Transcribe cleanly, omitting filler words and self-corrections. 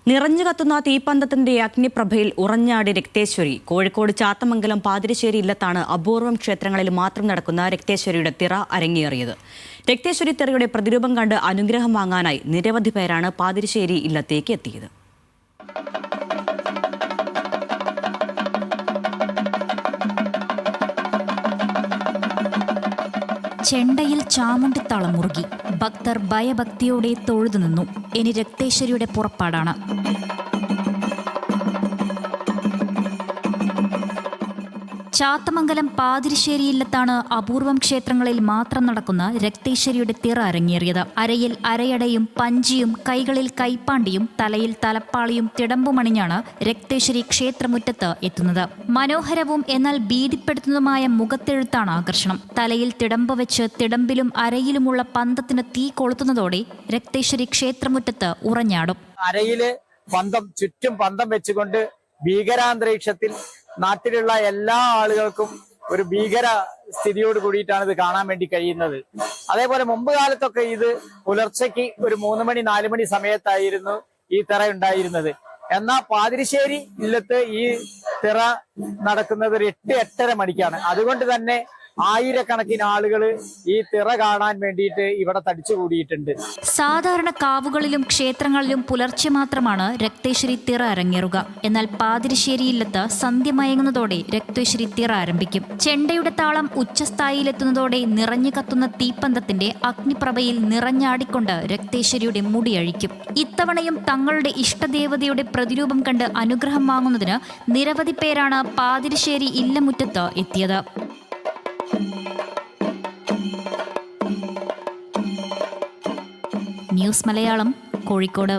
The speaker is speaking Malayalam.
നിറഞ്ഞു കത്തുന്ന തീപ്പന്തത്തിന്റെ അഗ്നിപ്രഭയിൽ ഉറഞ്ഞാടി രക്തേശ്വരി. കോഴിക്കോട് ചാത്തമംഗലം പാതിരിശ്ശേരി ഇല്ലത്താണ് അപൂർവം ക്ഷേത്രങ്ങളിൽ മാത്രം നടക്കുന്ന രക്തേശ്വരിയുടെ തിറ അരങ്ങേറിയത്. രക്തേശ്വരി തിറയുടെ പ്രതിരൂപം കണ്ട് അനുഗ്രഹം വാങ്ങാനായി നിരവധി പേരാണ് പാതിരിശ്ശേരി ഇല്ലത്തേക്ക് എത്തിയത്. ചെണ്ടയിൽ ചാമുണ്ടിത്താളം മുറുകി ഭക്തർ ഭയഭക്തിയോടെ തൊഴുതു നിന്നു. ഇനി രക്തേശ്വരിയുടെ പുറപ്പാടാണ്. ചാത്തമംഗലം പാതിരിശ്ശേരി ഇല്ലത്താണ് അപൂർവം ക്ഷേത്രങ്ങളിൽ മാത്രം നടക്കുന്ന രക്തേശ്വരിയുടെ തിറ അരങ്ങേറിയത്. അരയിൽ അരയടയും പഞ്ചിയും കൈകളിൽ കൈപ്പാണ്ടിയും തലയിൽ തലപ്പാളിയും തിടമ്പുമണിഞ്ഞാണ് രക്തേശ്വരി ക്ഷേത്രമുറ്റത്ത് എത്തുന്നത്. മനോഹരവും എന്നാൽ ഭീതിപ്പെടുത്തുന്നതുമായ മുഖത്തെഴുത്താണ് ആകർഷണം. തലയിൽ തിടമ്പ് വെച്ച് തിടമ്പിലും അരയിലുമുള്ള പന്തത്തിന് തീ കൊളുത്തുന്നതോടെ രക്തേശ്വരി ക്ഷേത്രമുറ്റത്ത് ഉറഞ്ഞാടും. അരയില് പന്തം ചുറ്റും പന്തം വെച്ചുകൊണ്ട് ഭീകരാന്തരീക്ഷത്തിൽ നാട്ടിലുള്ള എല്ലാ ആളുകൾക്കും ഒരു ഭീകര സ്ഥിതിയോട് കൂടിയിട്ടാണ് ഇത് കാണാൻ വേണ്ടി കഴിയുന്നത്. അതേപോലെ മുമ്പ് കാലത്തൊക്കെ ഇത് പുലർച്ചയ്ക്ക് ഒരു 3 മണി 4 മണി സമയത്തായിരുന്നു ഈ തിറ ഉണ്ടായിരുന്നത്. എന്നാൽ പാതിരിശ്ശേരി ഇല്ലത്ത് ഈ തിറ നടക്കുന്നത് ഒരു 8-8:30 മണിക്കാണ്. അതുകൊണ്ട് തന്നെ ആയിരക്കണക്കിന് ആളുകൾ ഈ തിറ കാണാൻ വേണ്ടിയിട്ട് ഇവിടെ തടിച്ചുകൂടിയിട്ടുണ്ട്. സാധാരണ കാവുകളിലും ക്ഷേത്രങ്ങളിലും പുലർച്ചെ മാത്രമാണ് രക്തേശ്വരി തിറ അരങ്ങേറുക. എന്നാൽ പാതിരിശ്ശേരി ഇല്ലത്ത് സന്ധ്യ മയങ്ങുന്നതോടെ രക്തേശ്വരി തിറ ആരംഭിക്കും. ചെണ്ടയുടെ താളം ഉച്ചസ്ഥായിയിലെത്തുന്നതോടെ നിറഞ്ഞു കത്തുന്ന തീപ്പന്തത്തിന്റെ അഗ്നിപ്രഭയിൽ നിറഞ്ഞാടിക്കൊണ്ട് രക്തേശ്വരിയുടെ മുടിയഴിക്കും. ഇത്തവണയും തങ്ങളുടെ ഇഷ്ടദേവതയുടെ പ്രതിരൂപം കണ്ട് അനുഗ്രഹം വാങ്ങുന്നതിന് നിരവധി പേരാണ് പാതിരിശ്ശേരി ഇല്ലമുറ്റത്ത് എത്തിയത്. ന്യൂസ് മലയാളം, കോഴിക്കോട്.